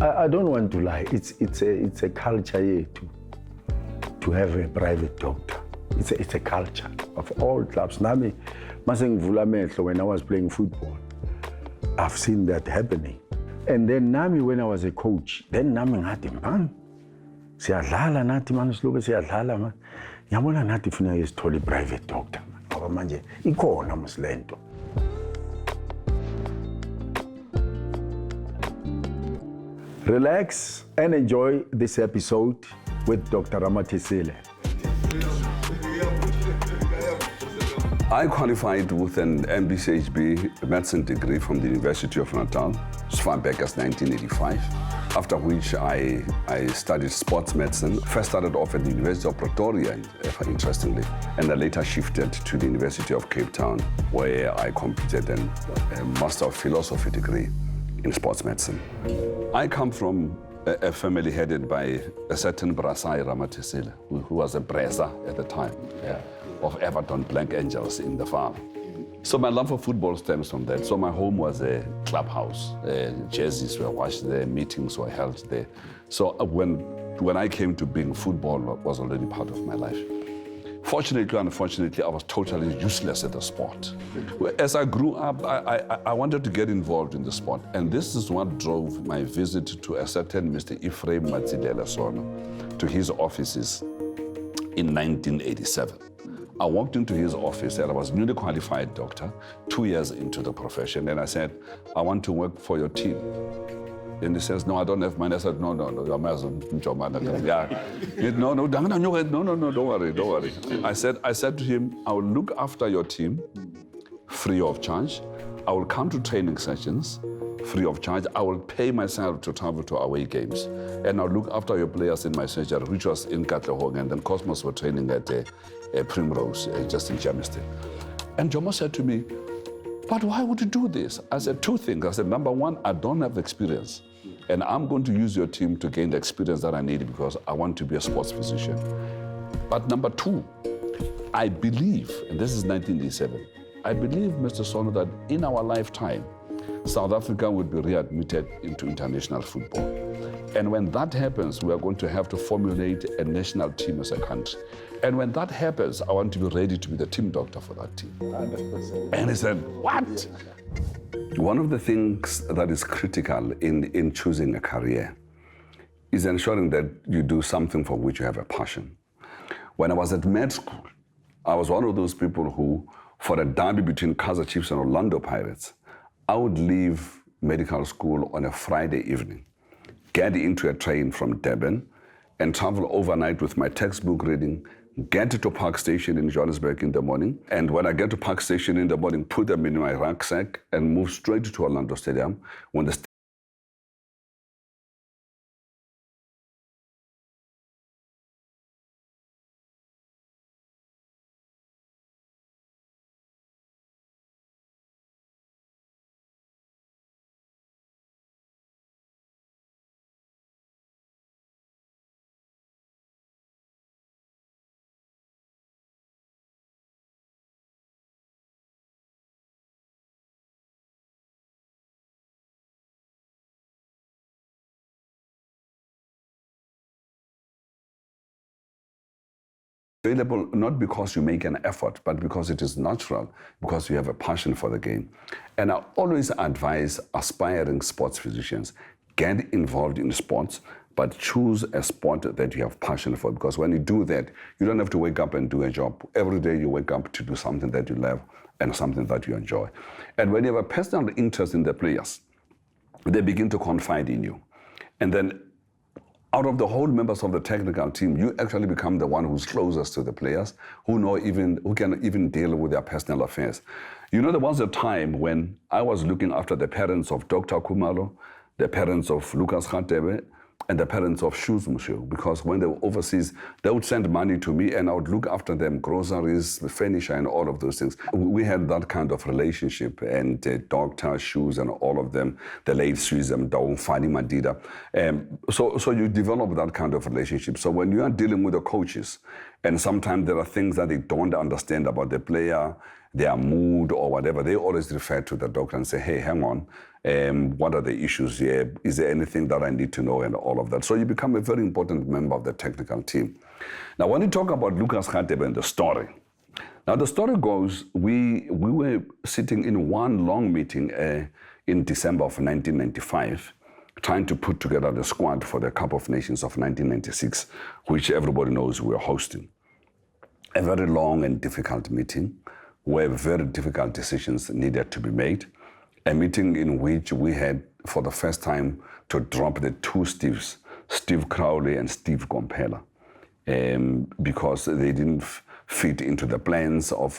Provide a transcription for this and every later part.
I don't want to lie. It's a culture here to have a private doctor. It's a culture of all clubs. Nami, masengivula amehlo when I was playing football, I've seen that happening. And then Nami, when I was a coach, then Nami ngathi man, siyadlala nathi man silobe siyadlala man. Ngiyabona nathi funa isithole private doctor. Ngoba manje ikhona muslento. Relax and enjoy this episode with Dr. Ramathesele. I qualified with an MBCHB medicine degree from the University of Natal as far back as 1985, after which I studied sports medicine. First started off at the University of Pretoria, interestingly, and I later shifted to the University of Cape Town, where I completed a Master of Philosophy degree in sports medicine. I come from a family headed by a certain Brasai Ramathesele, who was a Bresa at the time, of Everton Black Angels in the farm. So my love for football stems from that. So my home was a clubhouse. Jerseys were washed there, meetings were held there. So when I came to being, football was already part of my life. Fortunately or unfortunately, I was totally useless at the sport. As I grew up, I wanted to get involved in the sport. And this is what drove my visit to a certain Mr. Ephraim Matsilela to his offices in 1987. I walked into his office and I was a newly qualified doctor, 2 years into the profession. And I said, I want to work for your team. And he says, no, I don't have money. I said, no, your man's don't worry. I said to him, I will look after your team free of charge. I will come to training sessions free of charge. I will pay myself to travel to away games. And I'll look after your players in my surgery, which was in Katlehong, and then Cosmos were training at Primrose, just in Germiston. And Jomo said to me, but why would you do this? I said two things. I said, number one, I don't have experience. And I'm going to use your team to gain the experience that I need because I want to be a sports physician. But number two, I believe, and this is 1987, I believe, Mr. Sono, that in our lifetime, South Africa would be readmitted into international football. And when that happens, we are going to have to formulate a national team as a country. And when that happens, I want to be ready to be the team doctor for that team. 100%. And he said, what? One of the things that is critical in choosing a career is ensuring that you do something for which you have a passion. When I was at med school, I was one of those people who, for a derby between Kaizer Chiefs and Orlando Pirates, I would leave medical school on a Friday evening, get into a train from Durban, and travel overnight with my textbook reading, get to Park Station in Johannesburg in the morning, and when I get to Park Station in the morning, put them in my rucksack and move straight to Orlando Stadium. When the available not because you make an effort, but because it is natural, because you have a passion for the game. And I always advise aspiring sports physicians, get involved in sports, but choose a sport that you have passion for, because when you do that, you don't have to wake up and do a job. Every day you wake up to do something that you love and something that you enjoy. And when you have a personal interest in the players, they begin to confide in you. And then out of the whole members of the technical team, you actually become the one who's closest to the players, who can even deal with their personal affairs. You know, there was a time when I was looking after the parents of Dr. Kumalo, the parents of Lucas Radebe, and the parents of Shoes Mushu, because when they were overseas, they would send money to me and I would look after them, groceries, furniture, and all of those things. We had that kind of relationship, and doctor, Shoes, and all of them, the late Suizem, Daung, Fani Madida. So you develop that kind of relationship. So when you are dealing with the coaches, And sometimes there are things that they don't understand about the player, their mood or whatever. They always refer to the doctor and say, hey, hang on, what are the issues here? Is there anything that I need to know and all of that? So you become a very important member of the technical team. Now, when you talk about Lucas Radebe and the story, now the story goes, we were sitting in one long meeting in December of 1995, trying to put together the squad for the Cup of Nations of 1996, which everybody knows we were hosting. A very long and difficult meeting where very difficult decisions needed to be made. A meeting in which we had, for the first time, to drop the two Steves, Steve Crowley and Steve Gompela, because they didn't fit into the plans of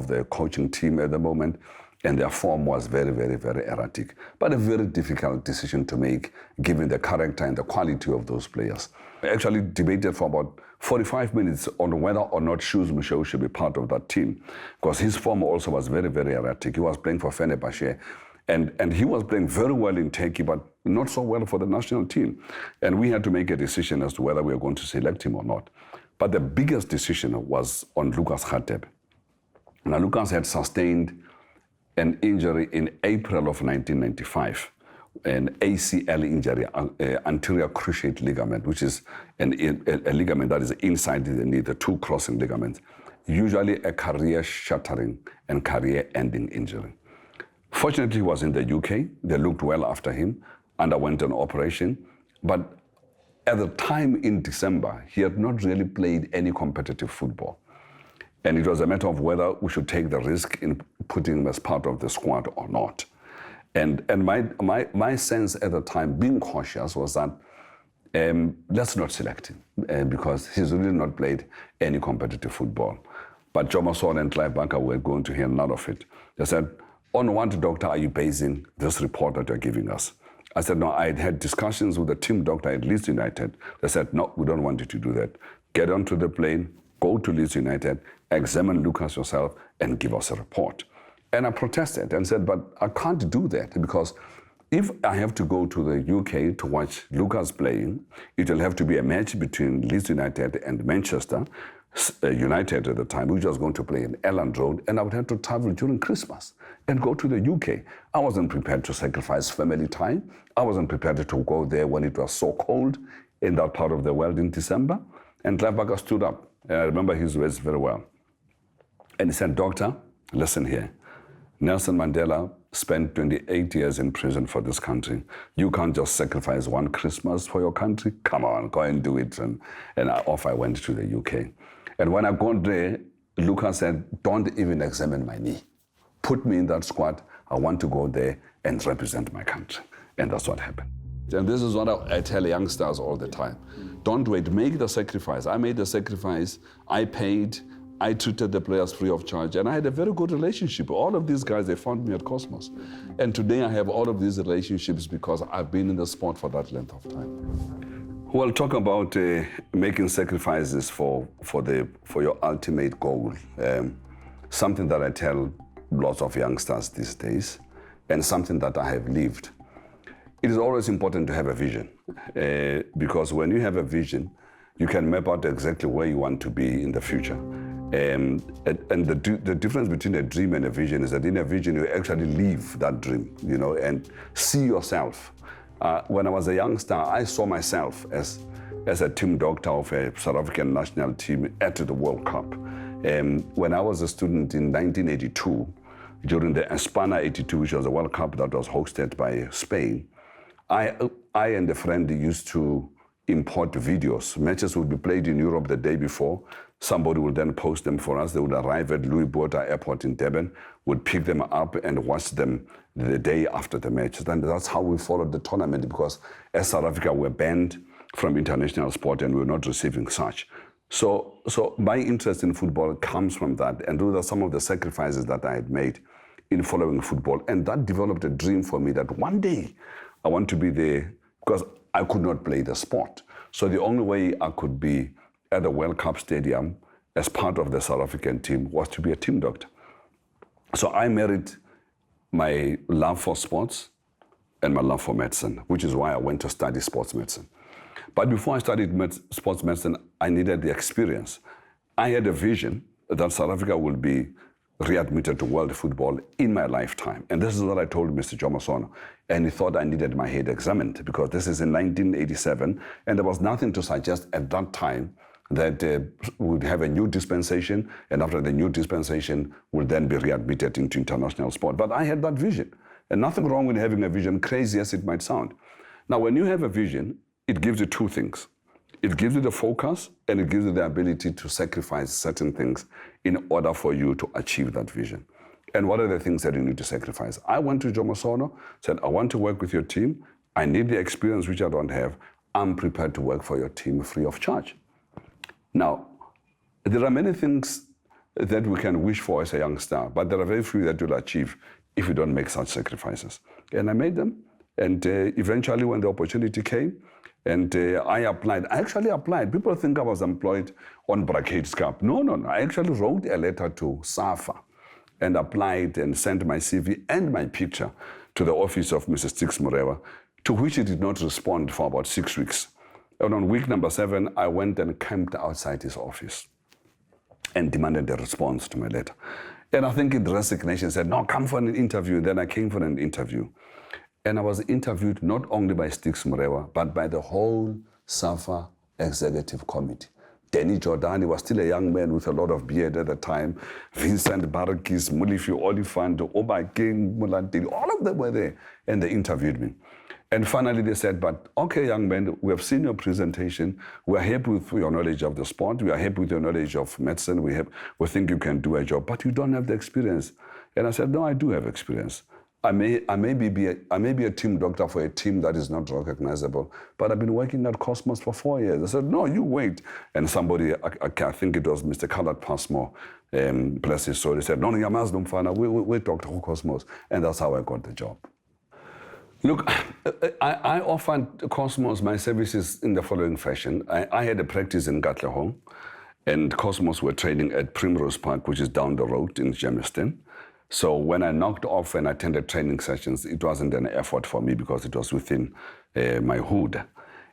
the coaching team at the moment, and their form was very, very, very erratic. But a very difficult decision to make, given the character and the quality of those players. I actually debated for about 45 minutes on whether or not Shoes Michaud should be part of that team, because his form also was very, very erratic. He was playing for Fenerbahce, and he was playing very well in Turkey, but not so well for the national team. And we had to make a decision as to whether we were going to select him or not. But the biggest decision was on Lucas Radebe. Now, Lucas had sustained an injury in April of 1995, an ACL injury, anterior cruciate ligament, which is a ligament that is inside the knee, the two crossing ligaments, usually a career-shattering and career-ending injury. Fortunately, he was in the UK. They looked well after him, underwent an operation, but at the time in December, he had not really played any competitive football. And it was a matter of whether we should take the risk in putting him as part of the squad or not. And my sense at the time, being cautious, was that let's not select him because he's really not played any competitive football. But Joe Masol and Clive Barker were going to hear none of it. They said, on what doctor are you basing this report that you're giving us? I said, no, I had discussions with the team doctor at Leeds United. They said, no, we don't want you to do that. Get onto the plane, go to Leeds United, examine Lucas yourself, and give us a report. And I protested and said, but I can't do that because if I have to go to the UK to watch Lucas playing, it will have to be a match between Leeds United and Manchester United at the time, which was going to play in Elland Road, and I would have to travel during Christmas and go to the UK. I wasn't prepared to sacrifice family time. I wasn't prepared to go there when it was so cold in that part of the world in December. And Clive Barker stood up, and I remember his words very well. And he said, doctor, listen here. Nelson Mandela spent 28 years in prison for this country. You can't just sacrifice one Christmas for your country. Come on, go and do it. And off I went to the UK. And when I got there, Lucas said, don't even examine my knee. Put me in that squad. I want to go there and represent my country. And that's what happened. And this is what I tell youngsters all the time. Don't wait, make the sacrifice. I made the sacrifice, I paid, I treated the players free of charge, and I had a very good relationship. All of these guys, they found me at Cosmos. And today I have all of these relationships because I've been in the sport for that length of time. Well, talk about making sacrifices for your ultimate goal. Something that I tell lots of youngsters these days, and something that I have lived. It is always important to have a vision, because when you have a vision, you can map out exactly where you want to be in the future. And the difference between a dream and a vision is that in a vision, you actually live that dream, you know, and see yourself. When I was a youngster, I saw myself as a team doctor of a South African national team at the World Cup. When I was a student in 1982, during the Espana 82, which was a World Cup that was hosted by Spain, I and a friend used to import videos. Matches would be played in Europe the day before. Somebody would then post them for us. They would arrive at Louis Botha Airport in Durban, would pick them up and watch them the day after the match. And that's how we followed the tournament, because as South Africa, were banned from international sport and we were not receiving such. So my interest in football comes from that. And those are some of the sacrifices that I had made in following football. And that developed a dream for me that one day I want to be there, because I could not play the sport. So the only way I could be at the World Cup Stadium as part of the South African team was to be a team doctor. So I married my love for sports and my love for medicine, which is why I went to study sports medicine. But before I studied sports medicine, I needed the experience. I had a vision that South Africa will be readmitted to world football in my lifetime. And this is what I told Mr. Jomasono. And he thought I needed my head examined because this is in 1987, and there was nothing to suggest at that time that we'd have a new dispensation, and after the new dispensation, would then be readmitted into international sport. But I had that vision, and nothing wrong with having a vision, crazy as it might sound. Now, when you have a vision, it gives you two things. It gives you the focus, and it gives you the ability to sacrifice certain things in order for you to achieve that vision. And what are the things that you need to sacrifice? I went to Jomasono, said, I want to work with your team. I need the experience which I don't have. I'm prepared to work for your team free of charge. Now, there are many things that we can wish for as a young star, but there are very few that you'll achieve if you don't make such sacrifices. And I made them. And eventually when the opportunity came, and I applied. I actually applied. People think I was employed on Bracades Cup. No. I actually wrote a letter to SAFA and applied and sent my CV and my picture to the office of Mr. Stix Morewa, to which he did not respond for about 6 weeks. And on week number 7, I went and camped outside his office and demanded a response to my letter. And I think in resignation said, no, come for an interview. Then I came for an interview. And I was interviewed not only by Stix Morewa, but by the whole SAFA executive committee. Danny Jordani was still a young man with a lot of beard at the time. Vincent Barakis, Mulifi Oliphant, Oba King, Mulantili, all of them were there. And they interviewed me. And finally they said, but okay, young man, we have seen your presentation. We are happy with your knowledge of the sport. We are happy with your knowledge of medicine. We think you can do a job, but you don't have the experience. And I said, no, I do have experience. I may be a team doctor for a team that is not recognizable, but I've been working at Cosmos for 4 years. I said, no, you wait. And somebody, I think it was Mr. Khaled Passmore, bless his soul, he said, no, Yamaz Dumfana, we talked to Cosmos. And that's how I got the job. Look, I offered Cosmos my services in the following fashion. I had a practice in Katlehong, and Cosmos were training at Primrose Park, which is down the road in Germiston. So when I knocked off and attended training sessions, it wasn't an effort for me because it was within my hood.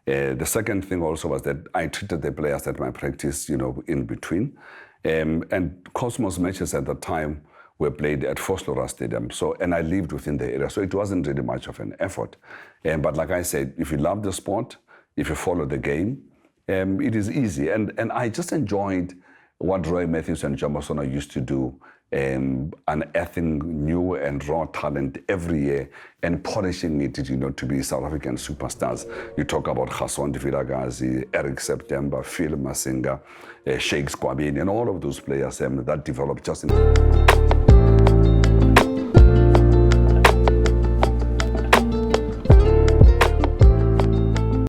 The second thing also was that I treated the players at my practice, in between. And Cosmos matches at the time were played at Foslora Stadium. And I lived within the area. So it wasn't really much of an effort. But like I said, if you love the sport, if you follow the game, it is easy. And I just enjoyed what Roy Matthews and Jomasono used to do, unearthing new and raw talent every year and polishing it, to be South African superstars. You talk about Khasonde Vilakazi, Eric September, Phil Masinga, Shakes Kwabini, and all of those players that developed just in...